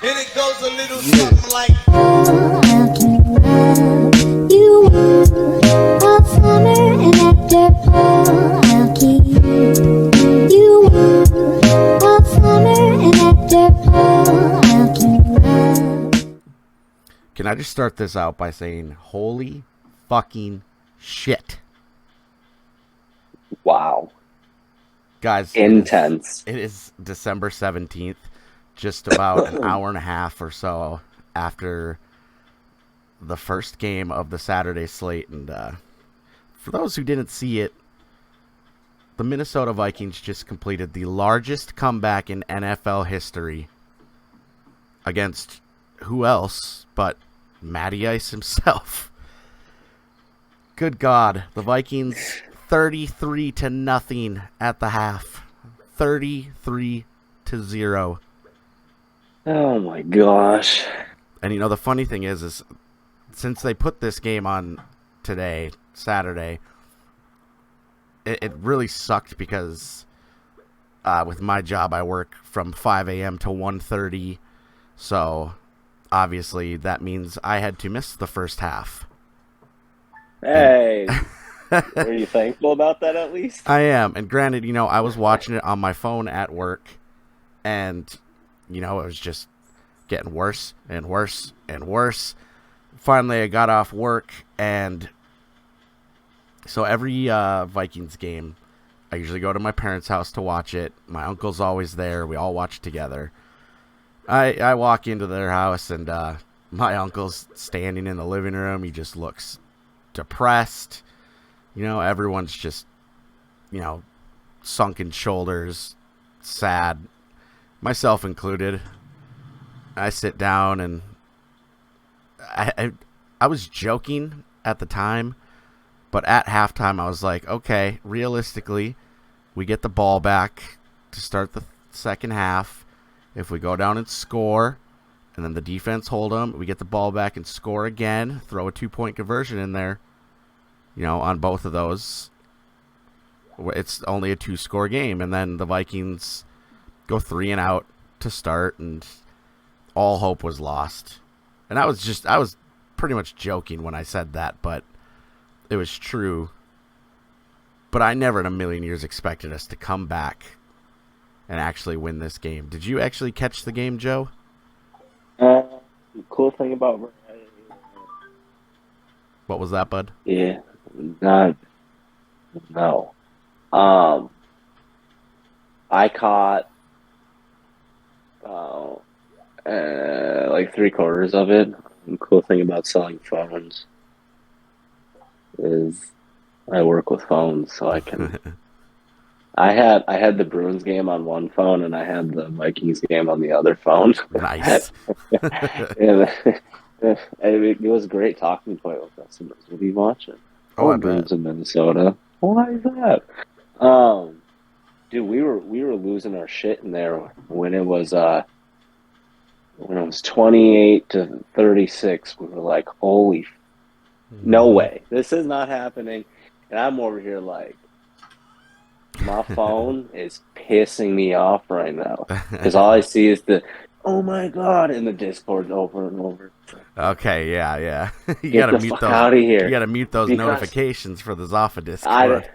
And it goes a little something like, Oh, how can you want all summer and after fall, I'll keep you warm all summer and after fall, I'll keep you. Can I just start this out by saying, holy fucking shit. Wow. Guys, Intense. It is December 17th, just about an hour and a half or so after the first game of the Saturday slate. And for those who didn't see it, the Minnesota Vikings just completed the largest comeback in NFL history against who else but Matty Ice himself. Good God, the Vikings 33-0 at the half. 33-0. Oh my gosh. And you know the funny thing is since they put this game on today, Saturday, it really sucked because with my job I work from 5 a.m. to 1:30, so obviously that means I had to miss the first half. Hey. Are you thankful about that at least? I am. And granted, you know, I was watching it on my phone at work, and, you know, it was just getting worse and worse and worse. Finally, I got off work, and so every Vikings game, I usually go to my parents' house to watch it. My uncle's always there. We all watch together. I walk into their house, and my uncle's standing in the living room. He just looks depressed. You know, everyone's just, you know, sunken shoulders, sad, myself included. I sit down, and I was joking at the time, but at halftime I was like, okay, realistically, we get the ball back to start the second half. If we go down and score, and then the defense hold them, we get the ball back and score again, throw a 2-point conversion in there. You know, on both of those, it's only a 2-score game, and then the Vikings go 3 and out to start, and all hope was lost. And I was pretty much joking when I said that, but it was true. But I never in a million years expected us to come back and actually win this game. Did you actually catch the game, Joe? The cool thing about What was that, bud? yeah, not no. I caught like 3/4 of it. The cool thing about selling phones is I work with phones, so I can. I had the Bruins game on one phone, and I had the Vikings game on the other phone. Nice. And it was a great talking point with customers. What are you watching? Oh, I Bruins bet. in Minnesota. Why is that? Dude, we were losing our shit in there when it was 28-36. We were like, holy, no way, this is not happening. And I'm over here like, my phone is pissing me off right now because all I see is the oh my god in the Discord over and over. Okay, yeah. You Get gotta the mute fuck those. out of here. You gotta mute those Because notifications for the Zaffa Discord.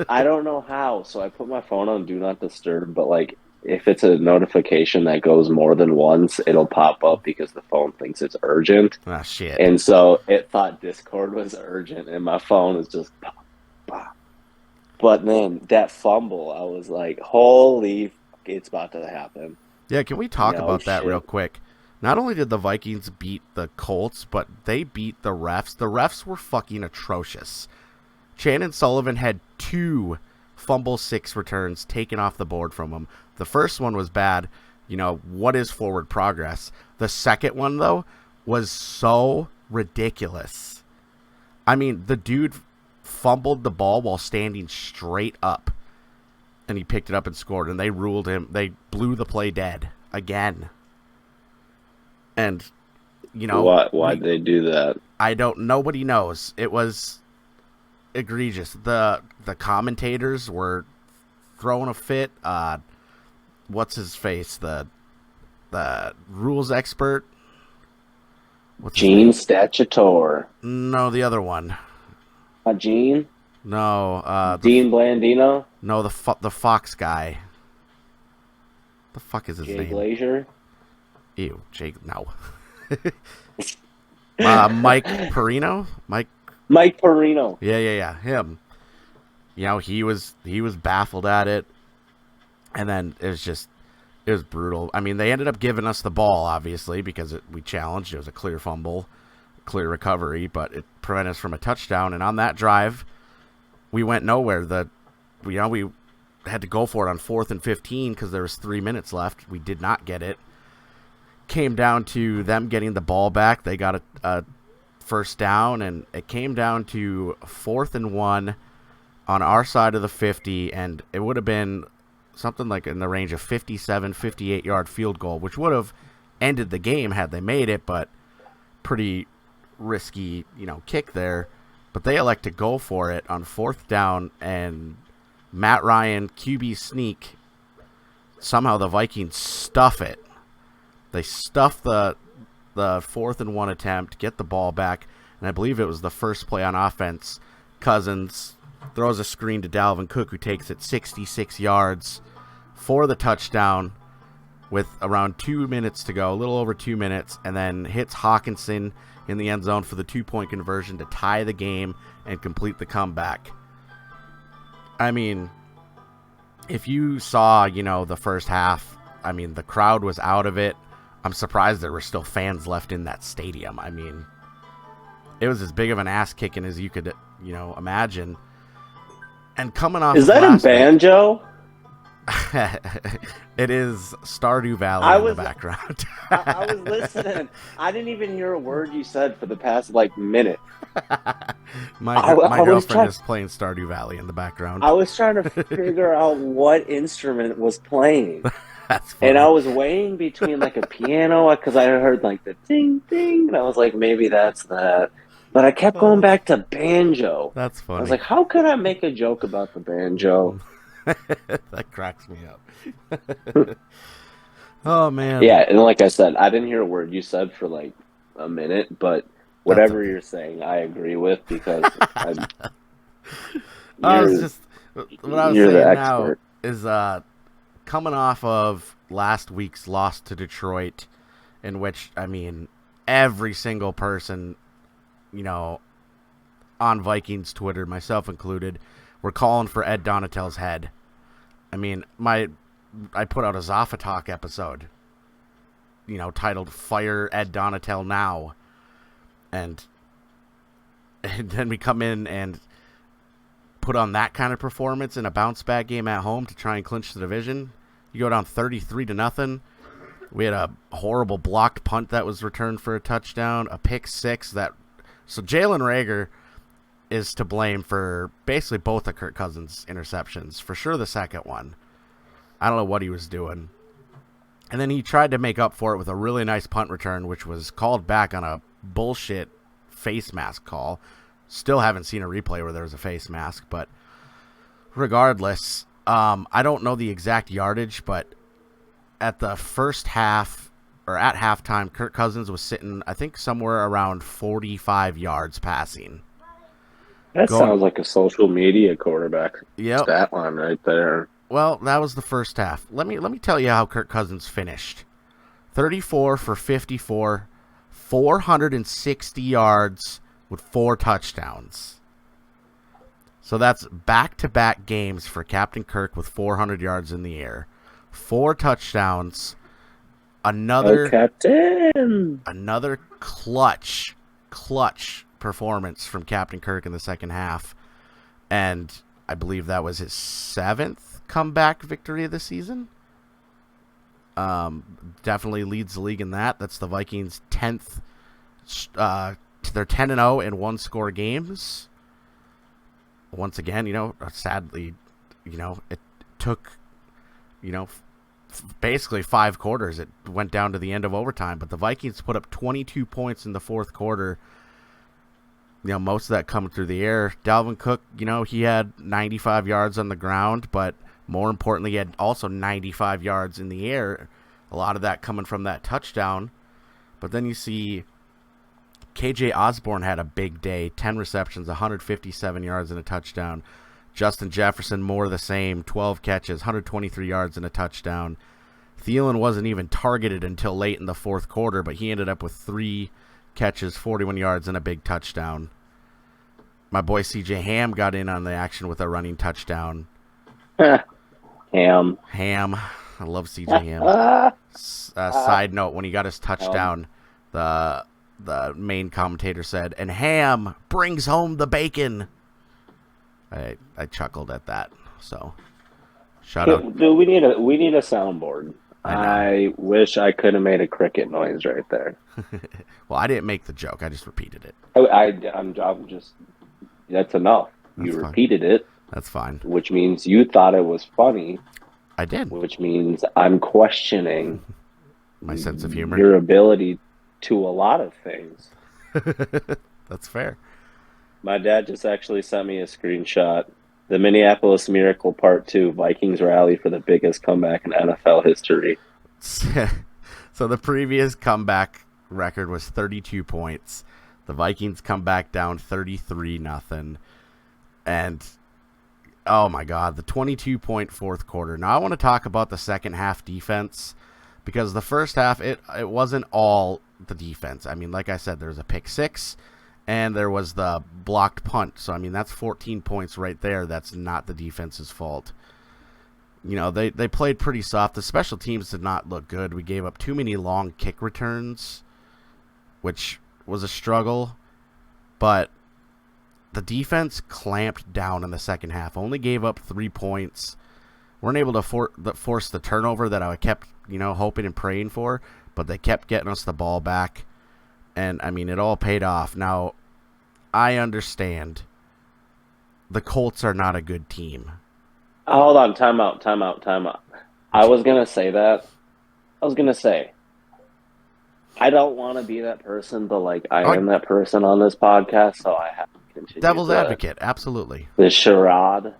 I don't know how, so I put my phone on Do Not Disturb, but like if it's a notification that goes more than once, it'll pop up because the phone thinks it's urgent. Ah, shit. And so it thought Discord was urgent, and my phone is just pop, pop. But then that fumble, I was like, holy fuck, it's about to happen. Yeah, can we talk No about that shit. real quick? Not only did the Vikings beat the Colts, but they beat the refs. The refs were fucking atrocious. Shannon Sullivan had 2 fumble 6 returns taken off the board from him. The first one was bad. You know, what is forward progress? The second one, though, was so ridiculous. I mean, the dude fumbled the ball while standing straight up, and he picked it up and scored, and they ruled him. They blew the play dead again. And, you know, Why'd they do that? nobody knows. It was egregious. The commentators were throwing a fit. What's his face? The the rules expert. What's his Gene name? Statutor. No, the other one. Gene? No, Dean Blandino? no, the Fox guy. The fuck is his Jay name? Glazier? Ew, Jake. No. Mike Perino. Mike Perino. Yeah, him. You know, he was baffled at it, and then it was brutal. I mean, they ended up giving us the ball, obviously, because we challenged. It was a clear fumble, clear recovery, but it prevented us from a touchdown. And on that drive, we went nowhere. We had to go for it on 4th and 15 because there was 3 minutes left. We did not get it. Came down to them getting the ball back. They got a first down, and it came down to 4th and 1 on our side of the 50, and it would have been something like in the range of 57, 58-yard field goal, which would have ended the game had they made it, but pretty risky, kick there. But they elect to go for it on 4th down, and Matt Ryan, QB sneak, somehow the Vikings stuff it. They stuff the 4th and 1 attempt, get the ball back, and I believe it was the first play on offense. Cousins throws a screen to Dalvin Cook, who takes it 66 yards for the touchdown with around 2 minutes to go, a little over 2 minutes, and then hits Hawkinson in the end zone for the 2-point conversion to tie the game and complete the comeback. I mean, if you saw, the first half, I mean, the crowd was out of it. I'm surprised there were still fans left in that stadium. I mean, it was as big of an ass kicking as you could, imagine. And coming off, Is that a banjo? It is Stardew Valley in the background. I was listening. I didn't even hear a word you said for the past minute. My girlfriend is playing Stardew Valley in the background. I was trying to figure out what instrument was playing. That's funny. And I was weighing between a piano, because I heard the ding ding, and I was like, maybe that's that. But I kept going back to banjo. That's funny. I was like, how could I make a joke about the banjo? That cracks me up. Oh, man. Yeah, and like I said, I didn't hear a word you said for a minute, but whatever you're saying, I agree with, because what I was saying now is coming off of last week's loss to Detroit, in which, I mean, every single person, on Vikings Twitter, myself included, were calling for Ed Donatell's head. I mean, I put out a Zaffa Talk episode, titled "Fire Ed Donatell Now," and then we come in and put on that kind of performance in a bounce back game at home to try and clinch the division. You go down 33-0. We had a horrible blocked punt that was returned for a touchdown, a pick six so Jalen Reagor is to blame for basically both of Kirk Cousins' interceptions. For sure the second one. I don't know what he was doing. And then he tried to make up for it with a really nice punt return, which was called back on a bullshit face mask call. Still haven't seen a replay where there was a face mask, but regardless, I don't know the exact yardage, but at the first half, or at halftime, Kirk Cousins was sitting, I think, somewhere around 45 yards passing. That sounds like a social media quarterback stat line right there. Well, that was the first half. Let me tell you how Kirk Cousins finished. 34 for 54, 460 yards with 4 touchdowns. So that's back-to-back games for Captain Kirk with 400 yards in the air. 4 touchdowns. Another clutch performance from Captain Kirk in the second half. And I believe that was his 7th comeback victory of the season. Definitely leads the league in that. That's the Vikings' 10th. They're 10-0 in one-score games. Once again, sadly, it took, basically 5 quarters. It went down to the end of overtime, but the Vikings put up 22 points in the fourth quarter. Most of that coming through the air. Dalvin Cook, he had 95 yards on the ground, but more importantly, he had also 95 yards in the air A lot of that coming from that touchdown. But then you see KJ Osborne had a big day, 10 receptions, 157 yards and a touchdown. Justin Jefferson, more of the same, 12 catches, 123 yards and a touchdown. Thielen wasn't even targeted until late in the fourth quarter, but he ended up with 3 catches, 41 yards, and a big touchdown. My boy C.J. Ham got in on the action with a running touchdown. Ham. I love C.J. Ham. Side note, when he got his touchdown, the main commentator said, "And Ham brings home the bacon." I chuckled at that. So, shout out. Dude, we need a soundboard. I wish I could have made a cricket noise right there. Well, I didn't make the joke. I just repeated it. I'm just. That's enough. You repeated it. That's fine. Which means you thought it was funny. I did. Which means I'm questioning my sense of humor, your ability to a lot of things. That's fair. My dad just actually sent me a screenshot. The Minneapolis Miracle Part 2, Vikings rally for the biggest comeback in NFL history. So the previous comeback record was 32 points. The Vikings come back down 33-0. And, oh my God, the 22-point fourth quarter. Now I want to talk about the second half defense, because the first half, it wasn't all the defense. I mean, like I said, there was a pick six, and there was the blocked punt. So, I mean, that's 14 points right there. That's not the defense's fault. You know, they played pretty soft. The special teams did not look good. We gave up too many long kick returns, which was a struggle. But the defense clamped down in the second half. Only gave up 3 points. Weren't able to force the turnover that I kept, hoping and praying for. But they kept getting us the ball back. And, I mean, it all paid off. Now, I understand the Colts are not a good team. Hold on. Time out. I was going to say that. I don't want to be that person, but, I am that person on this podcast, so I have to continue. Devil's advocate, absolutely. The charade.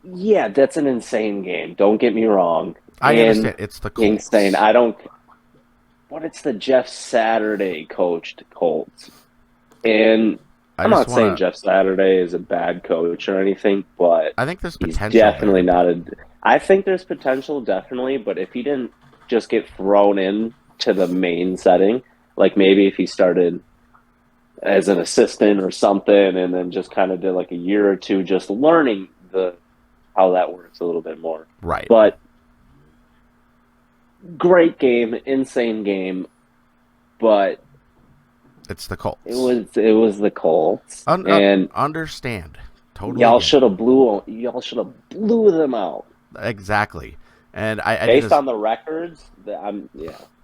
Yeah, that's an insane game. Don't get me wrong. I understand. It's the Colts. Insane. But it's the Jeff Saturday coached Colts. And I'm not saying Jeff Saturday is a bad coach or anything, but I think there's potential. He's definitely not I think there's potential, definitely, but if he didn't just get thrown in to the main setting, like maybe if he started as an assistant or something and then just kind of did a year or two just learning how that works a little bit more. Right. But great game, insane game, but it's the Colts. It was the Colts, and understand totally. Y'all should have blew them out. Exactly, and based on the records, yeah.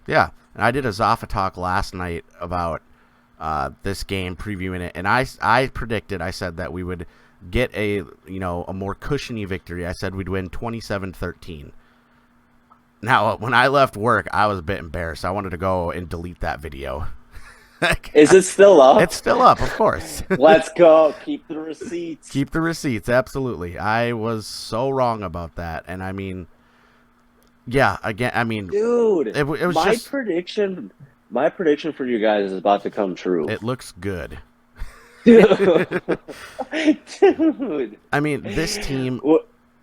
And I did a Zaffa talk last night about this game, previewing it, and I predicted. I said that we would get a more cushiony victory. I said we'd win 27-13. Now, when I left work, I was a bit embarrassed. I wanted to go and delete that video. Is it still up? It's still up, of course. Let's go. Keep the receipts. Keep the receipts, absolutely. I was so wrong about that. And, I mean, yeah, again, I mean. Dude, it was prediction for you guys is about to come true. It looks good. Dude. I mean, this team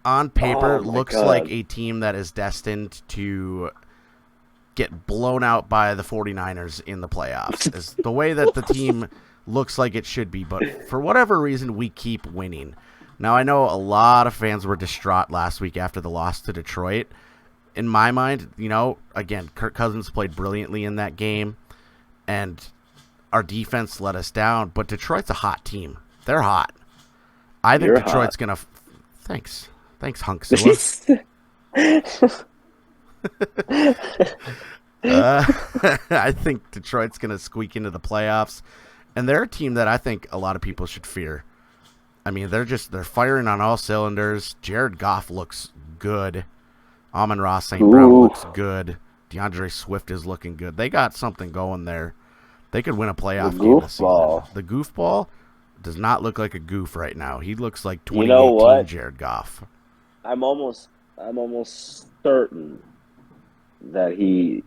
on paper looks like a team that is destined to get blown out by the 49ers in the playoffs. Is the way that the team looks like it should be, but for whatever reason, we keep winning. Now, I know a lot of fans were distraught last week after the loss to Detroit. In my mind, again, Kirk Cousins played brilliantly in that game, and our defense let us down, but Detroit's a hot team. They're hot. I think Detroit's going to... Thanks, Hunksilla. I think Detroit's going to squeak into the playoffs, and they're a team that I think a lot of people should fear. I mean, they're firing on all cylinders. Jared Goff looks good. Amon-Ra St. Brown looks good. DeAndre Swift is looking good. They got something going there. They could win a playoff game this season. The goofball does not look like a goof right now. He looks like 2018 Jared Goff. I'm almost almost certain that he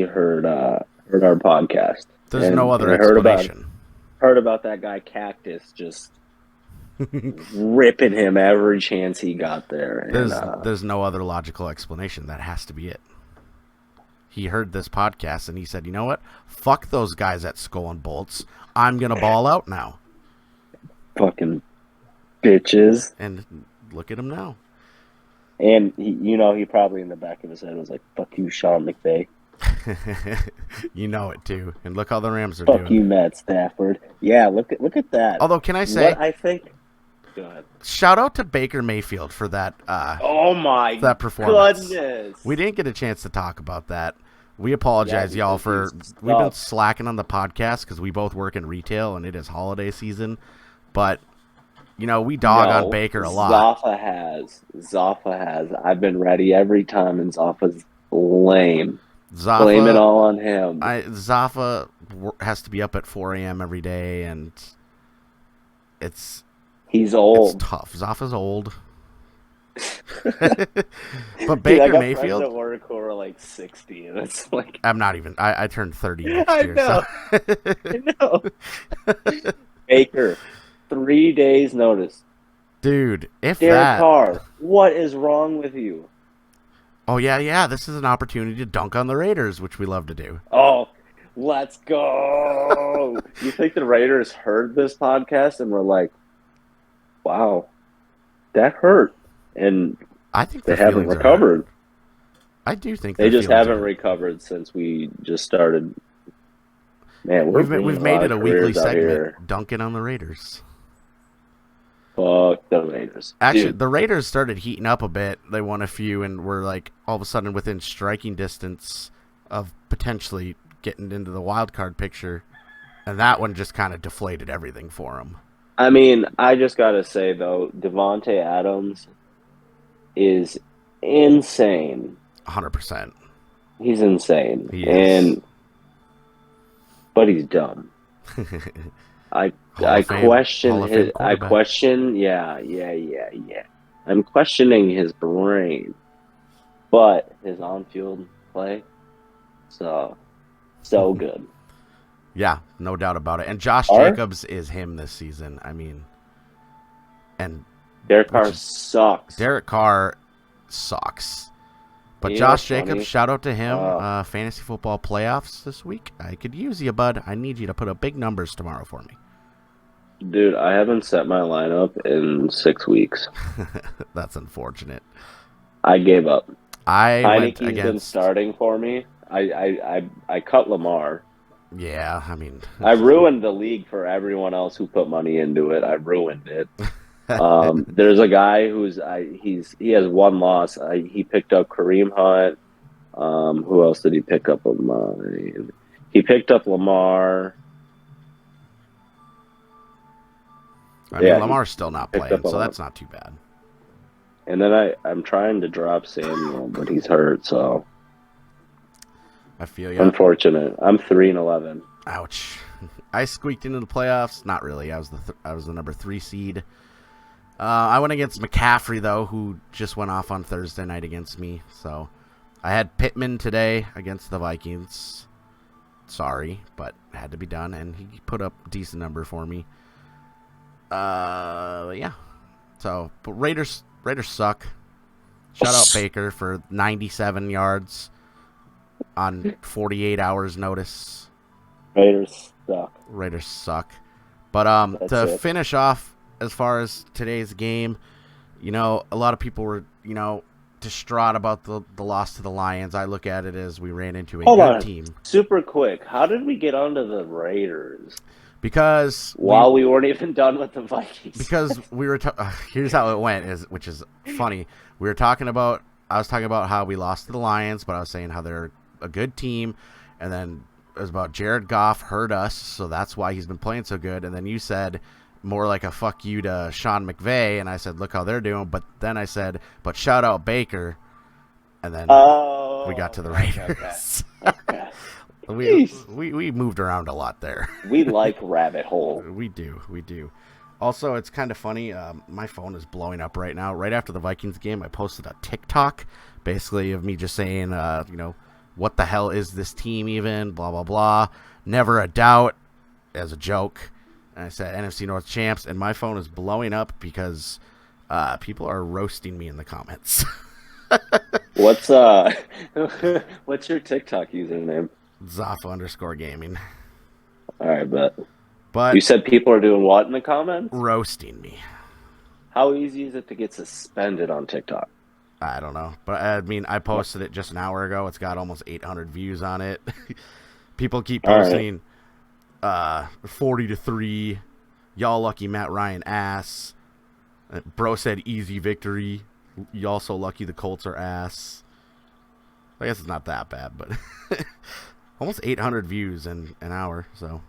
heard our podcast. There's no other and explanation. Heard about that guy Cactus just ripping him every chance he got there. There's no other logical explanation. That has to be it. He heard this podcast and he said, "You know what? Fuck those guys at Skull and Bolts. I'm gonna ball out now." Fucking bitches. And look at him now. And he probably in the back of his head was like, "Fuck you, Sean McVay." You know it too. And look how the Rams are Fuck doing. you, Matt Stafford. Yeah, look at that. Although, can I say, what I think? Go ahead. Shout out to Baker Mayfield for that. Oh my that performance. goodness! We didn't get a chance to talk about that. We apologize, Yeah, y'all, for he's we've been tough. slacking on the podcast because we both work in retail and it is holiday season. But we dog on Baker a lot. Zaffa has. I've been ready every time, and Zaffa's lame. Zaffa, Blame it all on him. Zaffa has to be up at 4 a.m. every day, and He's old. It's tough. Zaffa's old. But Dude, Baker I got Mayfield. friends at work who are like 60, and it's like I'm not even. I turned 30 next I year. know. So. I know. Baker, 3 days notice. Dude, if Derek that. Carr, what is wrong with you? Oh yeah. This is an opportunity to dunk on the Raiders, which we love to do. Oh, let's go. You think the Raiders heard this podcast and were like, wow, that hurt. And I think they their haven't feelings are recovered. hurt. I do think They their just feelings haven't are hurt. recovered since we just started. Man, We've made it a weekly segment. segment, dunking on the Raiders. Fuck the Raiders. Actually, Dude, the Raiders started heating up a bit. They won a few and were like all of a sudden within striking distance of potentially getting into the wild card picture, and that one just kind of deflated everything for them. I mean, I just gotta say though, Devontae Adams is insane. 100%. He's insane, He is. but he's dumb. I Hall of Fame- question Hall of Fame his. I quarterback. question. Yeah. I'm questioning his brain, but his on-field play, so good. Yeah, no doubt about it. And Josh Are? Jacobs is him this season. I mean, and Derek Carr Which is- sucks. Derek Carr sucks. But You know Josh what's funny? Jacobs, shout out to him. Oh. Fantasy football playoffs this week. I could use you, bud. I need you to put up big numbers tomorrow for me. Dude, I haven't set my lineup in 6 weeks. That's unfortunate. I gave up. I went Heineke's been against. starting for me. I cut Lamar. Yeah, I mean, I ruined the league for everyone else who put money into it. I ruined it. There's a guy he has one loss. He picked up Kareem Hunt. Who else did he pick up of mine? He picked up Lamar. I mean, yeah, Lamar's still not picked playing, up a so lot. that's not too bad. And then I'm trying to drop Samuel, but he's hurt, so I feel you. unfortunate. I'm 3-11. Ouch. I squeaked into the playoffs. Not really. I was the number 3 seed. I went against McCaffrey, though, who just went off on Thursday night against me. So I had Pittman today against the Vikings. Sorry, but it had to be done, and he put up a decent number for me. Yeah. So, but Raiders suck. Shout out Baker for 97 yards on 48 hours notice. Raiders suck. Raiders suck. But That's to it. finish off, as far as today's game, a lot of people were, distraught about the loss to the Lions. I look at it as we ran into a Hold good on. team. Super quick. How did we get onto the Raiders Because while we weren't even done with the Vikings? because we were here's how it went, which is funny. I was talking about how we lost to the Lions, but I was saying how they're a good team, and then it was about Jared Goff hurt us, so that's why he's been playing so good. And then you said more like a fuck you to Sean McVay, and I said look how they're doing, but then I said but shout out Baker, and then we got to the Raiders. Okay. we moved around a lot there. We like rabbit hole. We do. Also, it's kind of funny. My phone is blowing up right now. Right after the Vikings game, I posted a TikTok, basically of me just saying, what the hell is this team even? Blah, blah, blah. Never a doubt, as a joke. And I said NFC North Champs, and my phone is blowing up because people are roasting me in the comments. What's what's your TikTok username? Zaffa_gaming. All right, But you said people are doing what in the comments? roasting me. How easy is it to get suspended on TikTok? I don't know. But I mean, I posted it just an hour ago. It's got almost 800 views on it. People keep posting 40-3. Y'all lucky Matt Ryan ass. Bro said easy victory. Y'all so lucky the Colts are ass. I guess it's not that bad, but almost 800 views in an hour. So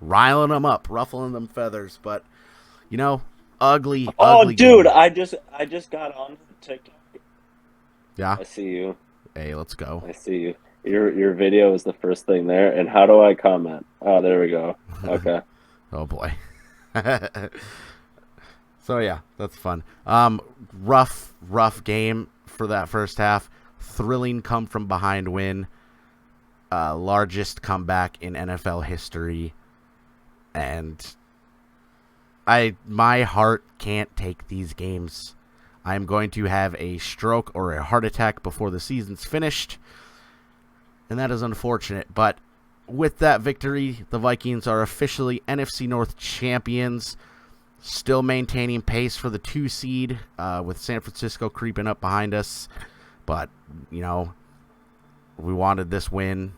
riling them up, ruffling them feathers. But, ugly. Oh, ugly dude, game. I just got on TikTok. Yeah. I see you. Hey, let's go. I see you. Your video is the first thing there. And how do I comment? Oh, there we go. Okay. Oh, boy. So, yeah, that's fun. Rough game for that first half. Thrilling come-from-behind win. Largest comeback in NFL history. And my heart can't take these games. I'm going to have a stroke or a heart attack before the season's finished. And that is unfortunate. But with that victory, the Vikings are officially NFC North Champions. Still maintaining pace for the 2 seed with San Francisco creeping up behind us. But, we wanted this win.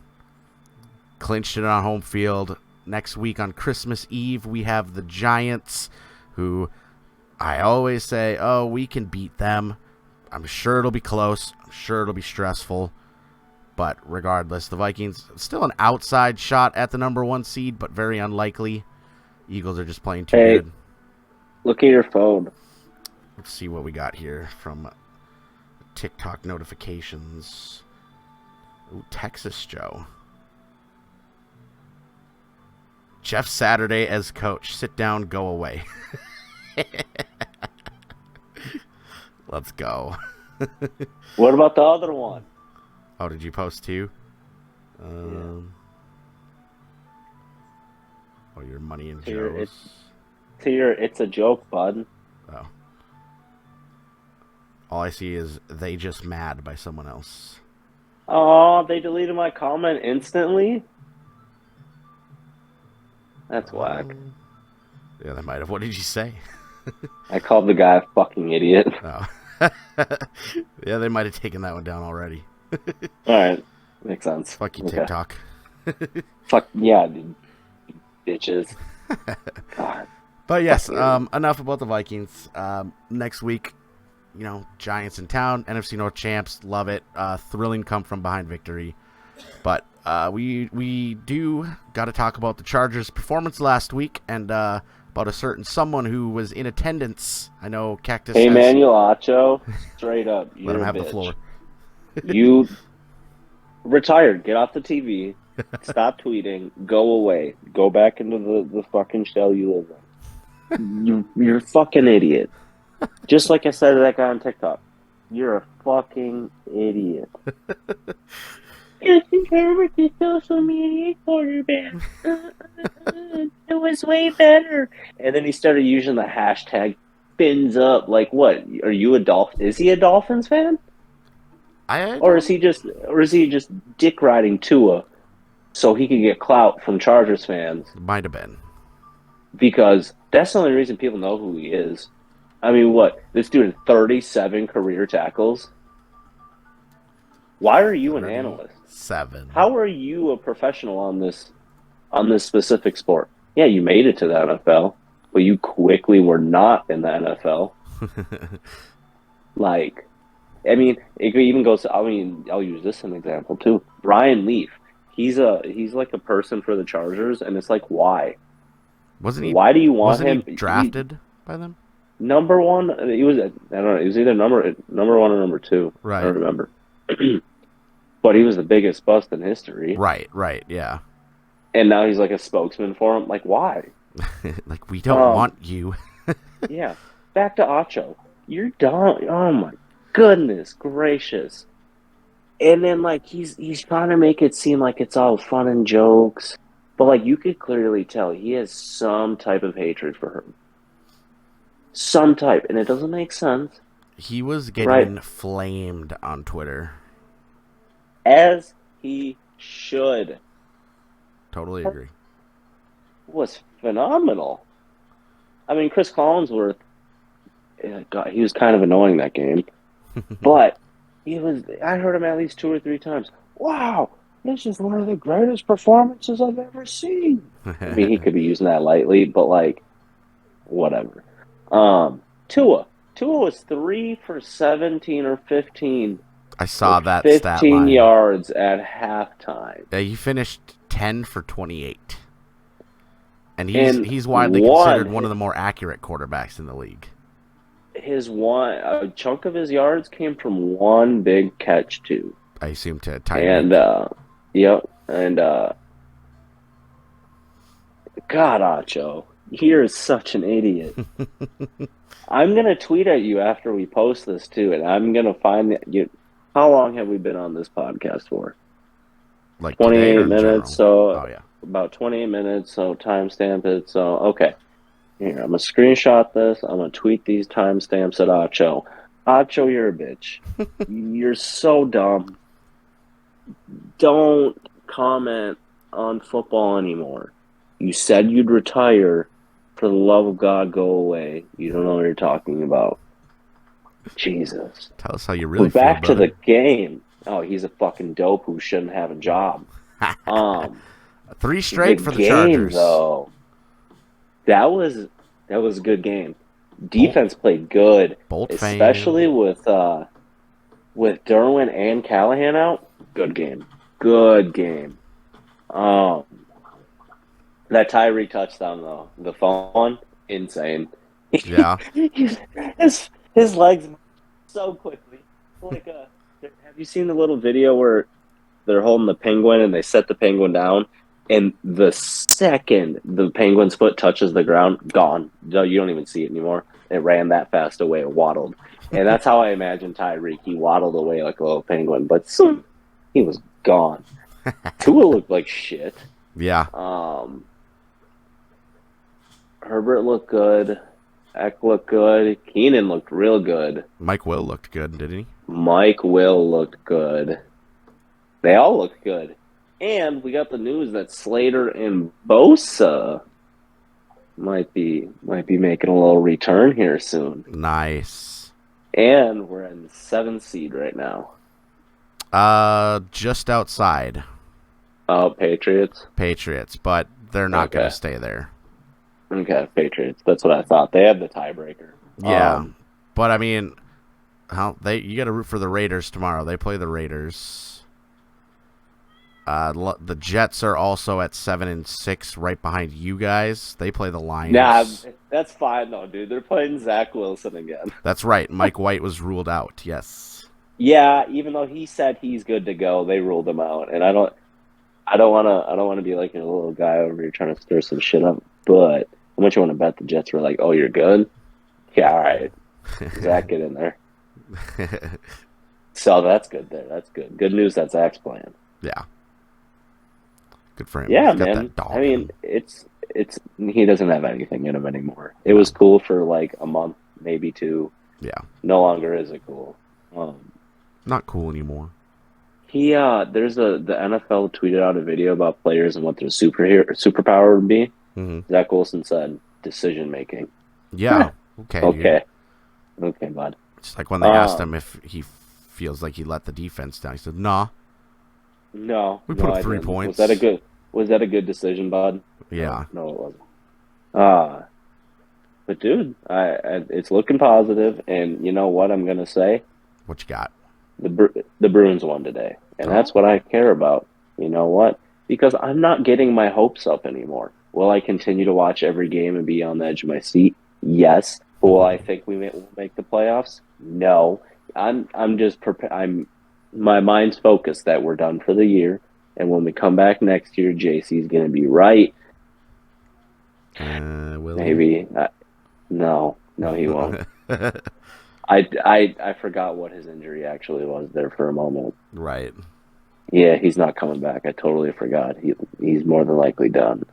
Clinched it on home field. Next week on Christmas Eve, we have the Giants, who I always say, we can beat them. I'm sure it'll be close. I'm sure it'll be stressful. But regardless, the Vikings, still an outside shot at the number 1 seed, but very unlikely. Eagles are just playing too good. Look at your phone. Let's see what we got here from TikTok notifications. Ooh, Texas Joe. Jeff Saturday as coach. Sit down, go away. Let's go. What about the other one? Oh, did you post too? Yeah. Oh, your money and Here, Joe's. it's a joke, bud. Oh. All I see is they just mad by someone else. Oh, they deleted my comment instantly? That's whack. Yeah, they might have. What did you say? I called the guy a fucking idiot. Oh. Yeah, they might have taken that one down already. Alright. Makes sense. Fuck you, Okay. TikTok. Fuck, yeah, dude. Bitches. God. But yes, enough about the Vikings. Next week, Giants in town, NFC North Champs, love it. Thrilling come-from-behind victory. But we do got to talk about the Chargers' performance last week and about a certain someone who was in attendance. I know Cactus Hey, says... Manuel Acho, straight up, you're Let him a have bitch. the floor. You retired. Get off the TV. Stop tweeting. Go away. Go back into the fucking shell you live in. You're a fucking idiot. Just like I said to that guy on TikTok. You're a fucking idiot. Justin Herbert is social media quarterback. It was way better. And then he started using the hashtag fins up. Like what? Are you a Dolphin? Is he a Dolphins fan? Or is he just dick riding Tua so he can get clout from Chargers fans? Might have been. Because that's the only reason people know who he is. I mean, what? This dude had 37 career tackles. Why are you an analyst? 7. How are you a professional on this specific sport? Yeah, you made it to the NFL, but you quickly were not in the NFL. Like, I mean, it even goes to, I'll use this as an example too. Ryan Leaf, he's like a person for the Chargers, and it's like, why? Wasn't he? Why do you want wasn't him he drafted by them? Number one, he was. I don't know. He was either number one or number 2. Right. I don't remember. But he was the biggest bust in history. Right. Yeah. And now he's like a spokesman for him. Like, why? Like, we don't want you. Yeah. Back to Acho. You're done. Oh my goodness gracious. And then like he's trying to make it seem like it's all fun and jokes. But like you could clearly tell he has some type of hatred for her. Some type, and it doesn't make sense. He was getting flamed on Twitter. As he should. Totally agree. Was phenomenal. I mean, Chris Collinsworth, God, he was kind of annoying that game. But I heard him at least 2 or 3 times. Wow, this is one of the greatest performances I've ever seen. I mean, he could be using that lightly, but like, whatever. Tua was 3 for 17 or 15. I saw that 15 stat line. yards at halftime. Yeah, he finished 10 for 28. And he's widely considered one of the more accurate quarterbacks in the league. A chunk of his yards came from one big catch too. I assume to Tyreek. And yep, and God, Acho, you're such an idiot. I'm gonna tweet at you after we post this too, and I'm gonna find you. How long have we been on this podcast for? Like 28 minutes. So oh yeah, about 28 minutes. So timestamp it. So okay. Here, I'm going to screenshot this. I'm going to tweet these timestamps at Acho. Acho, you're a bitch. You're so dumb. Don't comment on football anymore. You said you'd retire. For the love of God, go away. You don't know what you're talking about. Jesus. Tell us how you really feel. Back to brother. the game. Oh, he's a fucking dope who shouldn't have a job. 3 straight for the Chargers. Though. That was a good game. Defense played good, especially with Derwin and Callahan out. Good game. That Tyreek touchdown though, the phone one, insane. Yeah. his legs so quickly. Like have you seen the little video where they're holding the penguin and they set the penguin down? And the second the penguin's foot touches the ground, gone. No, you don't even see it anymore. It ran that fast away. It waddled. And that's how I imagine Tyreek. He waddled away like a little penguin. But soon, he was gone. Tua looked like shit. Yeah. Herbert looked good. Eck looked good. Keenan looked real good. Mike Will looked good, didn't he? Mike Will looked good. They all looked good. And we got the news that Slater and Bosa might be making a little return here soon. Nice. And we're in the 7th seed right now. Just outside. Oh, Patriots? Patriots, but they're not going to stay there. Okay, Patriots. That's what I thought. They have the tiebreaker. Yeah, but I mean, you got to root for the Raiders tomorrow. They play the Raiders. The Jets are also at 7-6, right behind you guys. They play the Lions. Nah, that's fine though, dude. They're playing Zach Wilson again. That's right. Mike White was ruled out. Yes. Yeah, even though he said he's good to go, they ruled him out, and I don't want to be like a little guy over here trying to stir some shit up. But how much you want to bet the Jets were like, oh, you're good? Yeah, all right. Zach, get in there. So that's good there. That's good. Good news that Zach's playing. Yeah. Good for him. Yeah, man. I mean, it's he doesn't have anything in him anymore. It was cool for like a month, maybe 2. Yeah. No longer is it cool. Not cool anymore. There's the NFL tweeted out a video about players and what their superpower would be. Mm-hmm. Zach Wilson said decision making. Yeah. Okay, bud. It's like when they asked him if he feels like he let the defense down. He said, "Nah. No, we put up 3 points." Was that a good decision, bud? Yeah. No, it wasn't. But dude, it's looking positive, and you know what I'm gonna say? What you got? The Bruins won today, and that's what I care about. You know what? Because I'm not getting my hopes up anymore. Will I continue to watch every game and be on the edge of my seat? Yes. Will I think we will make the playoffs? No. I'm just my mind's focused that we're done for the year, and when we come back next year, JC's going to be right. Will Maybe. No, he won't. I forgot what his injury actually was there for a moment. Right. Yeah, he's not coming back. I totally forgot. He's more than likely done.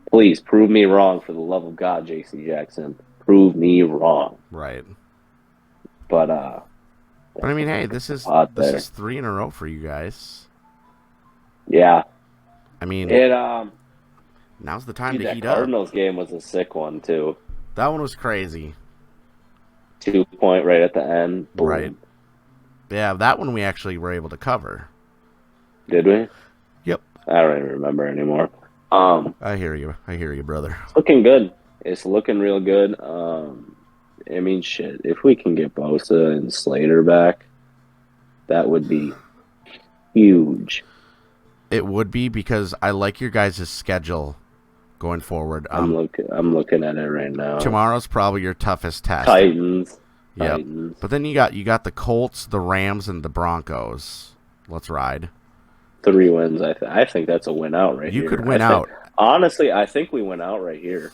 Please prove me wrong, for the love of God, J.C. Jackson. Prove me wrong. Right. But I mean, hey, this is 3 in a row for you guys. Yeah. I mean, now's the time to that heat up. Cardinals game was a sick one too. That one was crazy. 2-point right at the end. Boom. Right. Yeah, that one we actually were able to cover. Did we? Yep. I don't even remember anymore. I hear you, brother. It's looking good. It's looking real good. I mean, shit. If we can get Bosa and Slater back, that would be huge. It would be, because I like your guys' schedule going forward. I'm looking at it right now. Tomorrow's probably your toughest test. Titans. Yep. But then you got the Colts, the Rams, and the Broncos. Let's ride. 3 wins. I think that's a win out right here. You could win out. Honestly, I think we win out right here.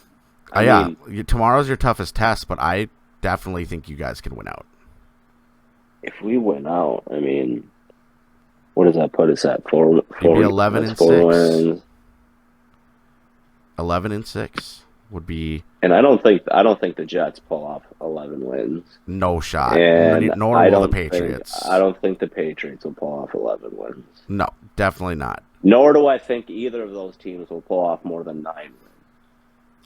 I mean, tomorrow's your toughest test, but I definitely think you guys can win out. If we win out, I mean, what does that put us at? 4 11 and 6. Wins. 11-6 would be. And I don't think the Jets pull off 11 wins. No shot. And nor will the Patriots. I don't think the Patriots will pull off 11 wins. No, definitely not. Nor do I think either of those teams will pull off more than 9 wins.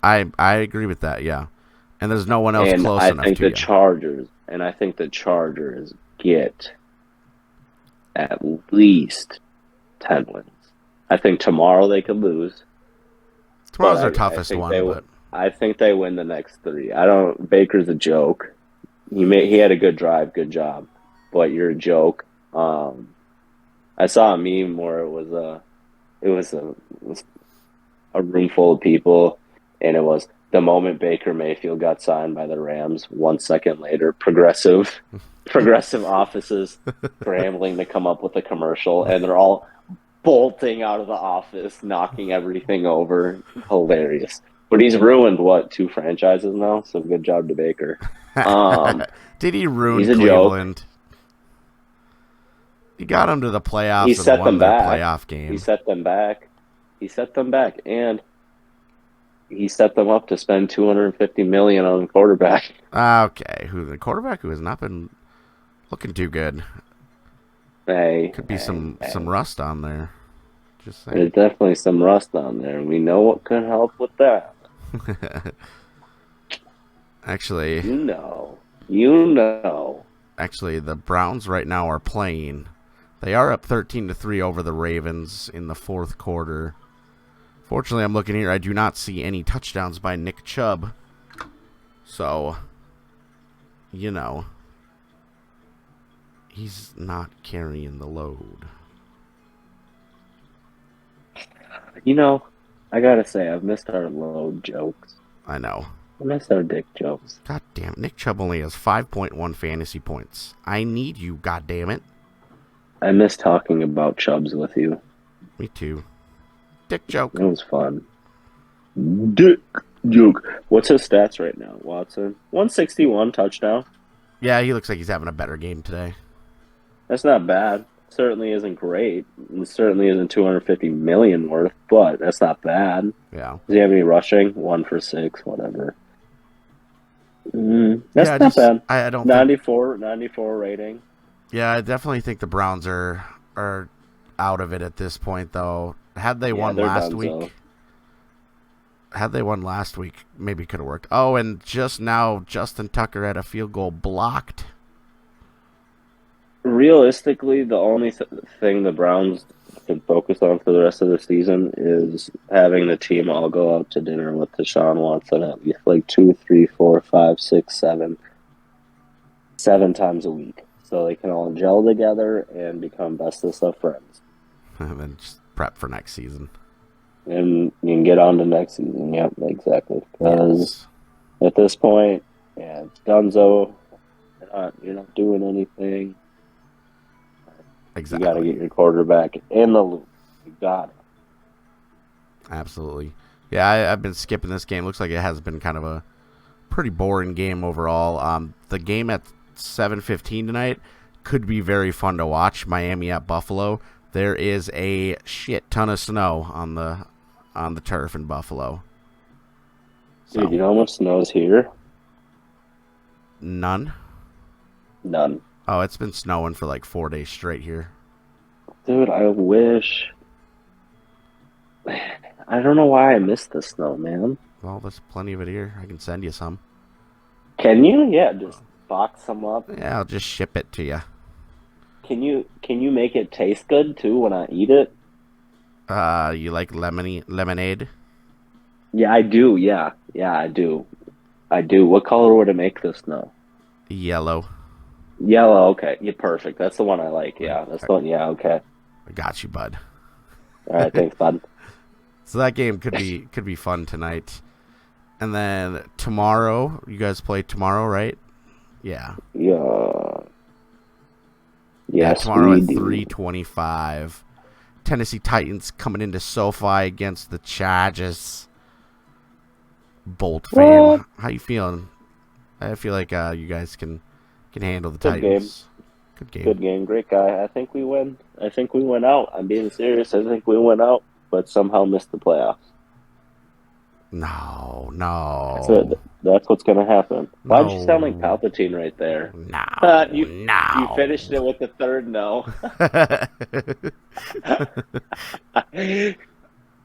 I agree with that. Yeah, and there's no one else close enough to you. I think the Chargers get at least 10 wins. I think tomorrow they could lose. Tomorrow's their toughest one, but I think they win the next 3. Baker's a joke. He had a good drive, good job, but you're a joke. I saw a meme where it was a room full of people, and it was the moment Baker Mayfield got signed by the Rams. 1 second later, progressive offices scrambling to come up with a commercial, and they're all bolting out of the office, knocking everything over. Hilarious. But he's ruined, 2 franchises now, so good job to Baker. Did he ruin he's a Cleveland? Joke. He got them to the playoffs. He set and won them back. Their playoff game. He set them back, and he set them up to spend $250 million on the quarterback. Okay, the quarterback who has not been looking too good. Could be some rust on there. Just saying. There's definitely some rust on there. We know what could help with that. Actually, you know. Actually, the Browns right now are playing. They are up 13-3 over the Ravens in the 4th quarter. Fortunately, I'm looking here. I do not see any touchdowns by Nick Chubb. So, he's not carrying the load. I gotta say, I've missed our load jokes. I know. I missed our dick jokes. God damn, Nick Chubb only has 5.1 fantasy points. I need you, god damn it. I miss talking about Chubbs with you. Me too. Dick joke. It was fun. Dick joke. What's his stats right now, Watson? 161 touchdown. Yeah, he looks like he's having a better game today. That's not bad. Certainly isn't great. It certainly isn't $250 million worth, but that's not bad. Yeah. Does he have any rushing? 1 for 6, whatever. That's not bad. I don't 94 rating. Yeah, I definitely think the Browns are out of it at this point, though. Had they won last week, maybe could have worked. Oh, and just now, Justin Tucker had a field goal blocked. Realistically, the only thing the Browns can focus on for the rest of the season is having the team all go out to dinner with Deshaun Watson at least 2, 3, 4, 5, 6, 7 times a week. So they can all gel together and become bestest of friends. And then just prep for next season. And you can get on to next season. Yep, exactly. Because at this point, it's Dunzo. You're not doing anything. Exactly. You got to get your quarterback in the loop. You got it. Absolutely. Yeah, I've been skipping this game. Looks like it has been kind of a pretty boring game overall. The game at 7:15 tonight could be very fun to watch. Miami at Buffalo. There is a shit ton of snow on the turf in Buffalo. So, Dude, you know how much snow is here? None. Oh, it's been snowing for like 4 days straight here. Dude, I wish. I don't know why I missed the snow, man. Well, there's plenty of it here. I can send you some. Can you? Yeah, just box some up. Yeah, I'll just ship it to you. Can you make it taste good too when I eat it? You like lemonade? Yeah, I do. Yeah, I do. What color would it make the snow? Yellow. Yellow. Okay. Yeah, perfect. That's the one I like. Yeah, that's the one. Yeah, okay. I got you, bud. All right, thanks, bud. So that game could be fun tonight. And then tomorrow, you guys play tomorrow, right? Yeah. Yeah. Yes, tomorrow we at do. 3:25. Tennessee Titans coming into SoFi against the Chargers. Bolt fan. What? How you feeling? I feel like you guys can handle the Good Titans. Good game. Good game. Great guy. I think we win. I think we went out. I'm being serious. I think we went out, but somehow missed the playoffs. No. That's what's going to happen. Why'd you No. sound like Palpatine right there? No. You finished it with the third no.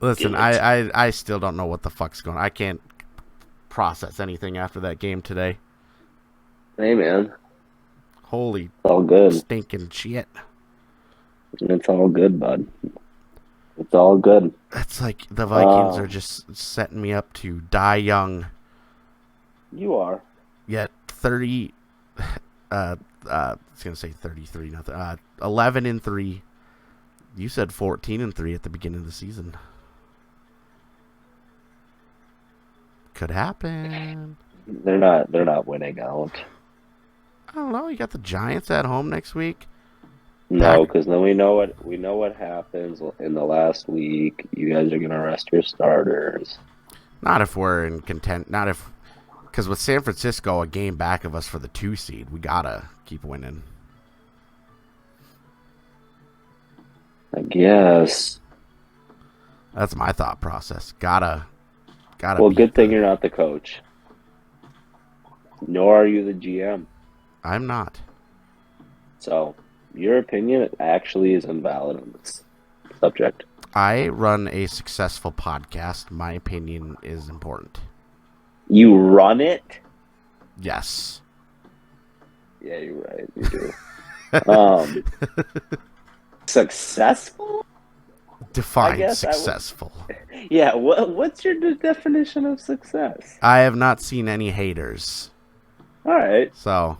Listen, I still don't know what the fuck's going on. I can't process anything after that game today. Hey, man. Holy It's all good. stinking shit. It's all good, bud. It's all good. It's like the Vikings are just setting me up to die young. You are. Yet 30 I was gonna say 33 nothing. 11-3. You said 14-3 at the beginning of the season. Could happen. They're not winning out. I don't know. You got the Giants at home next week. No, because then we know what happens in the last week. You guys are gonna rest your starters. Not if we're in content. Not if, because with San Francisco a game back of us for the 2 seed, we gotta keep winning. I guess. That's my thought process. Gotta. Well, good thing you're not the coach. Nor are you the GM. I'm not. So, your opinion actually is invalid on this subject. I run a successful podcast. My opinion is important. You run it? Yes. Yeah, you're right. You do. Successful? Define successful. Yeah, what's your definition of success? I have not seen any haters. All right. So,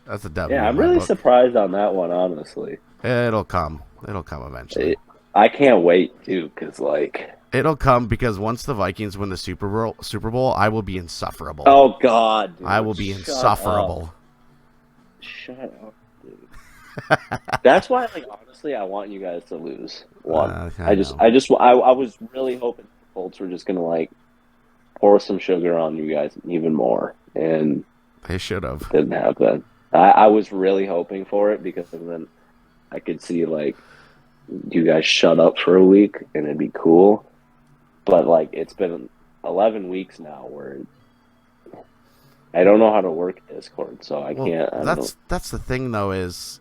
that's a W. Yeah, I'm in my really book. surprised on that one, honestly. It'll come. It'll come eventually. I can't wait, too, because, like... It'll come because once the Vikings win the Super Bowl, I will be insufferable. Oh, God, dude. I will be insufferable. Shut up, dude. That's why, like, honestly, I want you guys to lose. One. I was really hoping the Colts were just gonna like pour some sugar on you guys even more, and They should have. didn't happen. I was really hoping for it because then I could see like you guys shut up for a week and it'd be cool. But like it's been 11 weeks now where I don't know how to work Discord, so I can't. I don't know. That's the thing though is,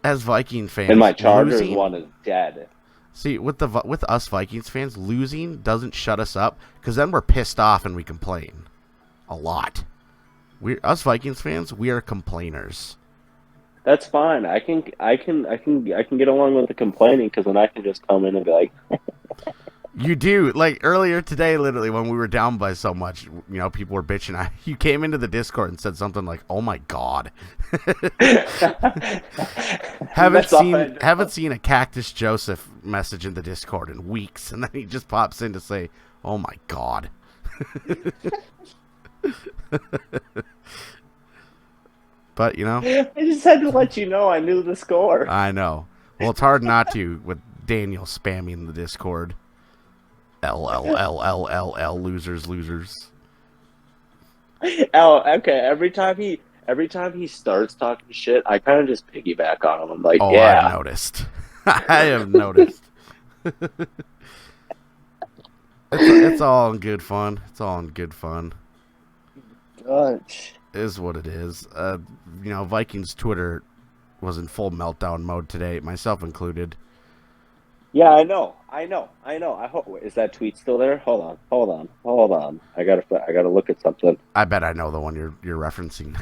as Viking fans, And my Chargers losing, one is dead. See, with us Vikings fans, losing doesn't shut us up because then we're pissed off and we complain a lot. Us Vikings fans, we are complainers. That's fine. I can get along with the complaining because then I can just come in and be like, You do. Like earlier today, literally when we were down by so much, you know, people were bitching. You came into the Discord and said something like, "Oh my god." haven't seen a Cactus Joseph message in the Discord in weeks, and then he just pops in to say, "Oh my god." But you know, I just had to let you know I knew the score. I know. Well, it's hard not to with Daniel spamming the Discord. L losers. Oh, okay. Every time he starts talking shit, I kind of just piggyback on him. I'm like, Oh, yeah. I've noticed. I have noticed. It's all in good fun. It's all in good fun. Gosh. Is what it is. Vikings Twitter was in full meltdown mode today, myself included. Yeah, I know. I hope. Is that tweet still there? Hold on. I gotta look at something. I bet I know the one you're referencing.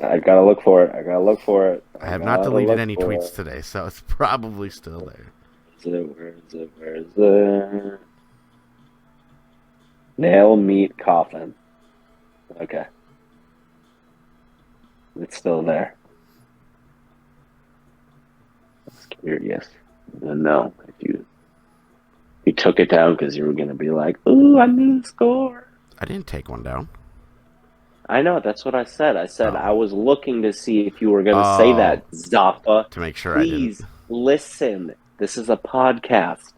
I gotta look for it. I have not deleted any tweets today, so it's probably still there. Where is it? Nail meat coffin. Okay. It's still there. I was curious. No, if you took it down because you were going to be like, ooh, I knew the score. I didn't take one down. I know, that's what I said. I said I was looking to see if you were going to say that, Zappa. To make sure Please, I didn't. listen. This is a podcast.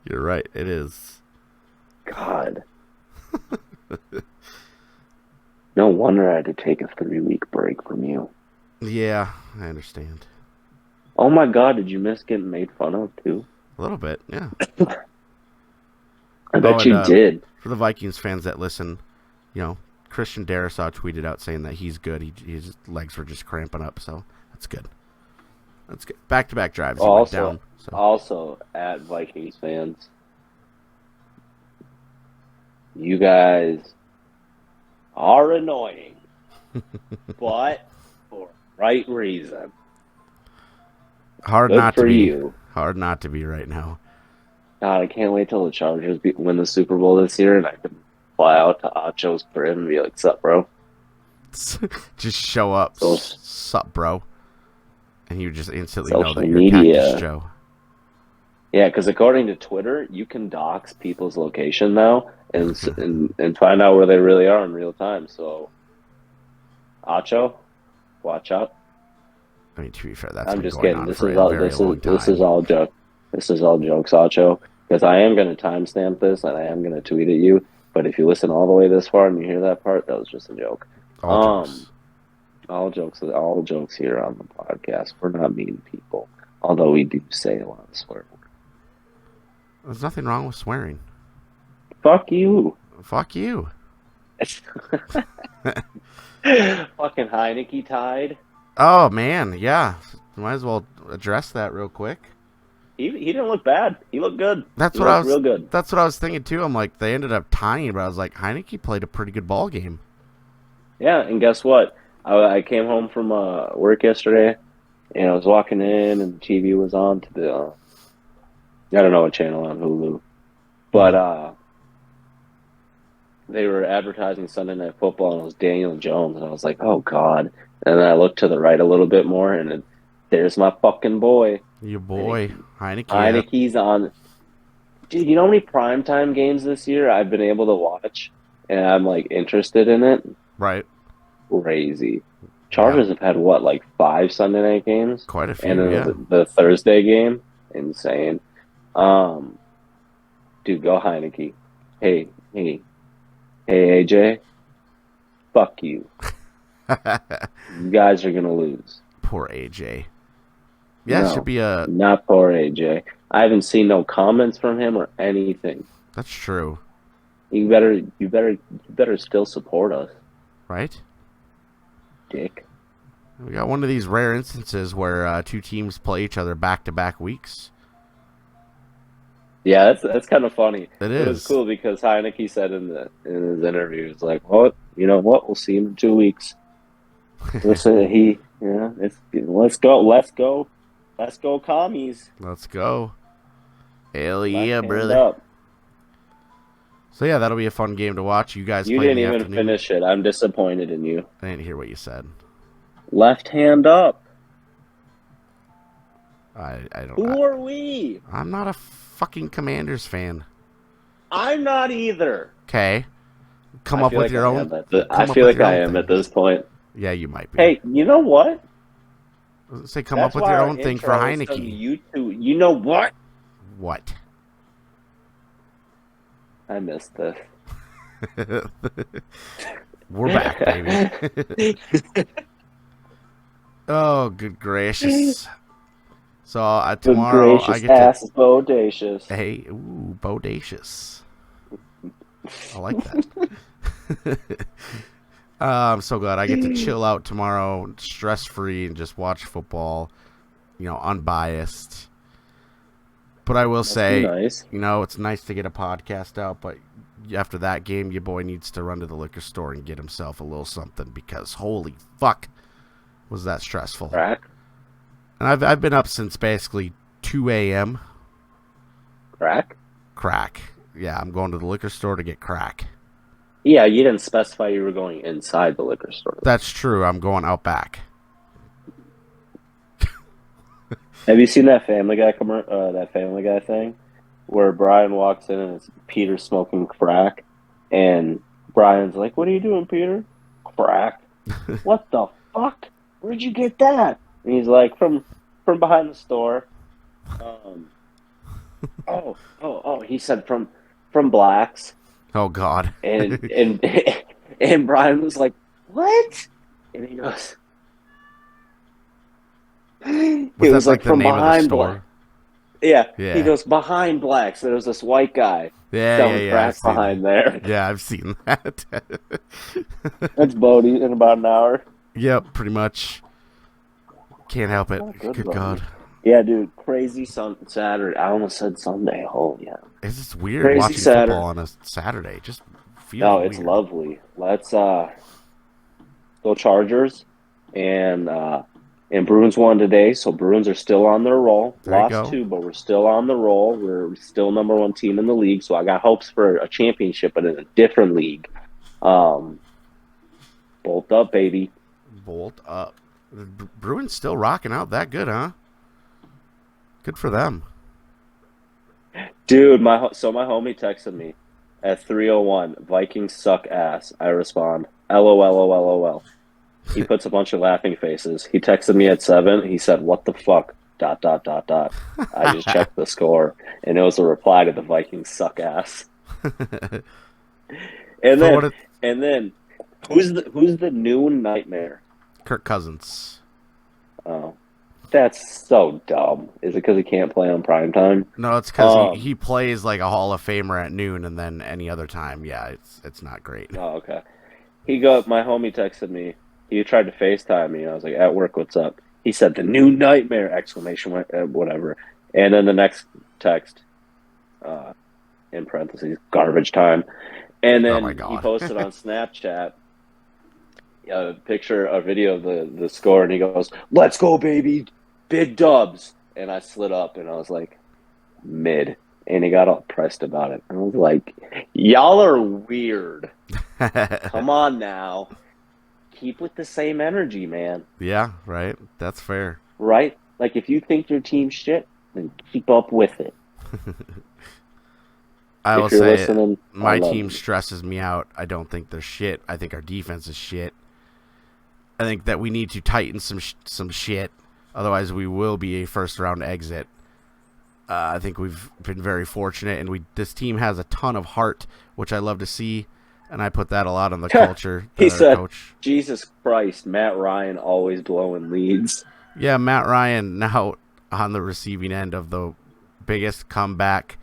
You're right, it is. God. No wonder I had to take a 3-week break from you. Yeah, I understand. Oh my God, did you miss getting made fun of too? A little bit, yeah. I bet you did. For the Vikings fans that listen, Christian Darrisaw tweeted out saying that he's good. His legs were just cramping up, so that's good. That's good. Back-to-back drives. Also, at Vikings fans, you guys are annoying, but for the right reason. Hard Good not for to be. you. Hard not to be right now. God, I can't wait till the Chargers win the Super Bowl this year, and I can fly out to Acho's crib and be like, "Sup, bro?" Just show up. Sup, bro? And you just instantly know that you're Cactus Joe. Yeah, because according to Twitter, you can dox people's location now and find out where they really are in real time. So, Acho, watch out. I mean, to be fair, that's I'm been just going kidding. on This for is a all. very long time. This is all joke. This is all jokes, Acho. Because I am going to timestamp this and I am going to tweet at you. But if you listen all the way this far and you hear that part, that was just a joke. All jokes. All jokes here on the podcast. We're not mean people, although we do say a lot of swear words. There's nothing wrong with swearing. Fuck you. Fuck you. Fucking Heineke tied. Oh, man, yeah. Might as well address that real quick. He didn't look bad. He looked good. That's what I was real good. That's what I was thinking too. I'm like, they ended up tying, but I was like, Heineke played a pretty good ball game. Yeah, and guess what? I came home from work yesterday, and I was walking in, and the TV was on to the I don't know what channel on Hulu, but they were advertising Sunday Night Football, and it was Daniel Jones, and I was like, oh God. And then I looked to the right a little bit more, and there's my fucking boy. Your boy, Heineke. Heineke's on. Dude, you know how many primetime games this year I've been able to watch, and I'm like interested in it? Right. Crazy. Chargers have had what, like 5 Sunday night games? Quite a few, and then yeah. the Thursday game, insane. Dude, go Heineke. Hey, AJ, fuck you. You guys are gonna lose. Poor AJ. Yeah, No, it should be a. Not poor AJ. I haven't seen no comments from him or anything. That's true. You better still support us, Right? dick. We got one of these rare instances where two teams play each other back-to-back weeks. Yeah, that's kind of funny. It It was is. cool because Heineke said in his interview, he's like, "Well, you know what? We'll see him in 2 weeks." Listen, let's go, commies. Let's go. Hell Left yeah, hand brother. up. So yeah, that'll be a fun game to watch. You guys You play in didn't the even afternoon. finish it. I'm disappointed in you. I didn't hear what you said. Left hand up. I don't. Who are we? I'm not a fucking Commanders fan. I'm not either. Okay, come up with your own. I feel like I am at this point. Yeah, you might be. Hey, you know what? Say, come up with your own thing for Heineke. You know what? What? I missed this. We're back, baby. Oh, good gracious. So tomorrow I get to... Bodacious. Hey, ooh, bodacious. I like that. I'm so glad I get to chill out tomorrow, stress-free, and just watch football, unbiased. But I will say, nice. It's nice to get a podcast out, but after that game, your boy needs to run to the liquor store and get himself a little something because holy fuck was that stressful. Crack? And I've been up since basically 2 a.m. Crack? Crack. Yeah, I'm going to the liquor store to get crack. Yeah, you didn't specify you were going inside the liquor store. That's true. I'm going out back. Have you seen that Family Guy thing where Brian walks in and it's Peter smoking crack, and Brian's like, "What are you doing, Peter?" "Crack." "What the fuck? Where'd you get that?" And he's like, "From behind the store." He said from Blacks. Oh God. and Brian was like, "What?" And he goes, it was like the from name behind of the store? Black. Yeah. Yeah. He goes, behind Blacks. There was this white guy selling crack I've seen behind that. there. Yeah, I've seen that. That's Bodie in about an hour. Yep, pretty much. Can't help it. Oh, good Bodie. God. Yeah, dude. Crazy Saturday. I almost said Sunday. Oh, yeah. It's just weird Crazy watching Saturday. football on a Saturday. It just feels No, weird. it's lovely. Let's go Chargers. And Bruins won today, so Bruins are still on their roll. Lost 2, but we're still on the roll. We're still number 1 team in the league, so I got hopes for a championship, but in a different league. Bolt up, baby. Bolt up. The Bruins still rocking out that good, huh? Good for them. Dude, my homie texted me at 3:01, "Vikings suck ass." I respond, "LOL." He puts a bunch of laughing faces. He texted me at 7. He said, "What the fuck? ... I just checked the score, and it was a reply to the Vikings suck ass. And then, who's the new nightmare? Kirk Cousins. Oh, that's so dumb. Is it because he can't play on primetime? No, it's because he plays like a Hall of Famer at noon, and then any other time, yeah, it's not great. Oh, okay. My homie texted me. He tried to FaceTime me. I was like, "At work, what's up?" He said, "The new nightmare!" Whatever. And then the next text, in parentheses, "garbage time." And then he posted on Snapchat a video of the score, and he goes, "Let's go, baby, big dubs." And I slid up, and I was like, mid. And he got all pressed about it. I was like, y'all are weird. Come on now. Keep with the same energy, man. Yeah, right. That's fair. Right? Like, if you think your team's shit, then keep up with it. I will say my team stresses me out. I don't think they're shit. I think our defense is shit. I think that we need to tighten some shit. Otherwise, we will be a first-round exit. I think we've been very fortunate, and this team has a ton of heart, which I love to see. And I put that a lot on the culture. He said, coach. "Jesus Christ, Matt Ryan always blowing leads." Yeah, Matt Ryan now on the receiving end of the biggest comeback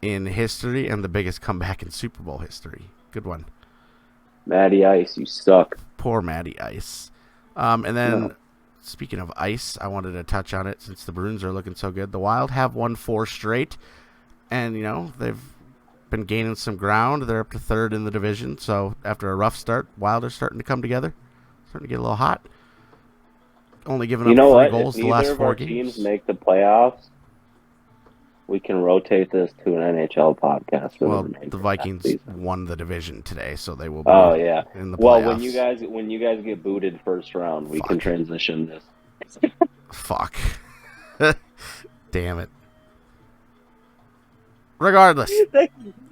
in history and the biggest comeback in Super Bowl history. Good one. Matty Ice, you suck. Poor Matty Ice. And then, speaking of ice, I wanted to touch on it since the Bruins are looking so good. The Wild have won 4 straight, and, they've been gaining some ground. They're up to 3rd in the division, so after a rough start, Wild are starting to come together, starting to get a little hot. Only giving up 3 goals the last 4 games. If neither of our teams make the playoffs, we can rotate this to an NHL podcast. Well, the Vikings won the division today, so they will be in the playoffs. Well, when you guys get booted first round, we can transition this. Fuck. Damn it. Regardless.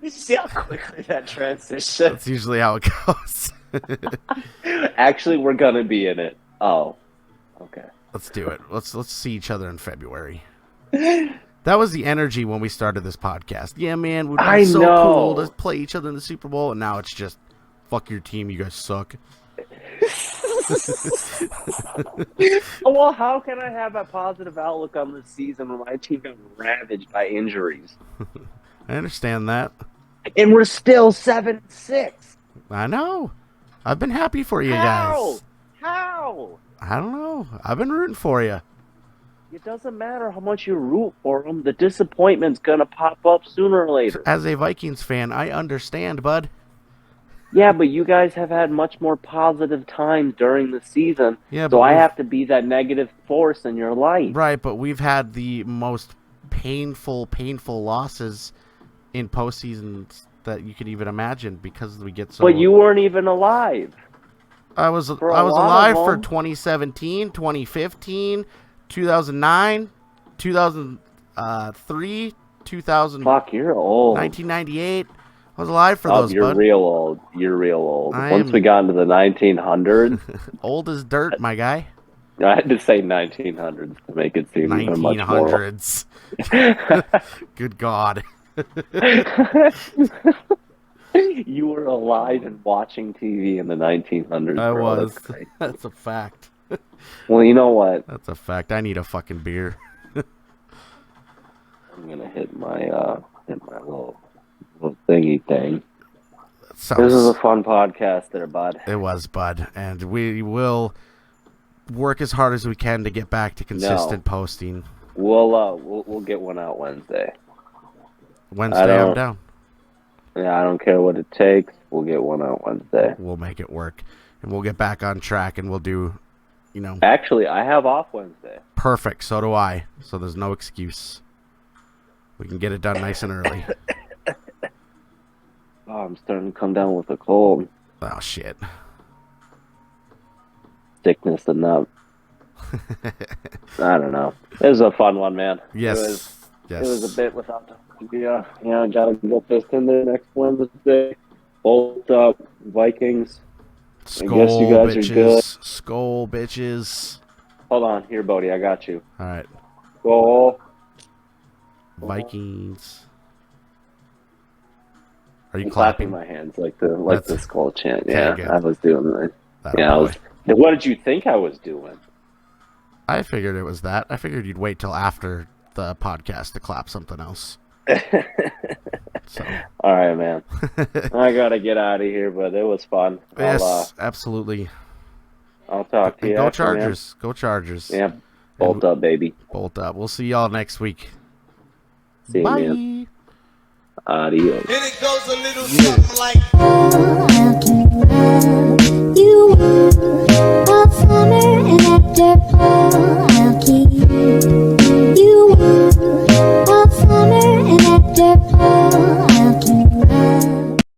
You see how quickly that transition? That's usually how it goes. Actually, we're going to be in it. Oh, okay. Let's do it. Let's see each other in February. That was the energy when we started this podcast. Yeah, man, would be so cool to play each other in the Super Bowl, and now it's just fuck your team, you guys suck. Well, how can I have a positive outlook on this season when my team got ravaged by injuries? I understand that. And we're still 7-6. I know. I've been happy for you guys. How? I don't know. I've been rooting for you. It doesn't matter how much you root for them. The disappointment's going to pop up sooner or later. As a Vikings fan, I understand, bud. Yeah, but you guys have had much more positive times during the season. Yeah, so I have to be that negative force in your life. Right, but we've had the most painful losses in postseasons that you could even imagine because we get so... But you weren't even alive. I was alive for 2017, 2015, 2009, 2003, 2000. Fuck, you're old. 1998. I was alive for those, you're bud. real old. You're real old. Once we got into the 1900s... Old as dirt, my guy. I had to say 1900s to make it seem even much more... 1900s. Good God. You were alive and watching TV in the 1900s. I bro. was. That's a fact. Well, you know what? That's a fact. I need a fucking beer. I'm gonna hit my little thingy thing. This is a fun podcast, there, bud. It was, bud, and we will work as hard as we can to get back to consistent posting. We'll get one out Wednesday. Wednesday, I'm down. Yeah, I don't care what it takes. We'll get one out Wednesday. We'll make it work, and we'll get back on track, and we'll do, Actually, I have off Wednesday. Perfect. So do I. So there's no excuse. We can get it done nice and early. Oh, I'm starting to come down with a cold. Oh, shit. Sickness and that. I don't know. It was a fun one, man. Yes. It was a bit without the... Yeah, I gotta get this in there next Wednesday. Bolt up, Vikings. Skol, I guess you guys bitches. are good. Skol, bitches. Hold on. Here, Bodie, I got you. All right. Skol. Vikings. Are you I'm clapping? my hands like the skull chant. Yeah, good. I was doing that. That What did you think I was doing? I figured it was that. I figured you'd wait till after the podcast to clap something else. So. All right, man. I gotta get out of here, but it was fun. Yes, absolutely. I'll talk to you. Go Chargers. Man. Go Chargers. Yeah. Bolt up, baby. Bolt up. We'll see y'all next week. See Bye. You, man. Adios. And it goes a little something like... Oh, how can you love you want a summer and after fall?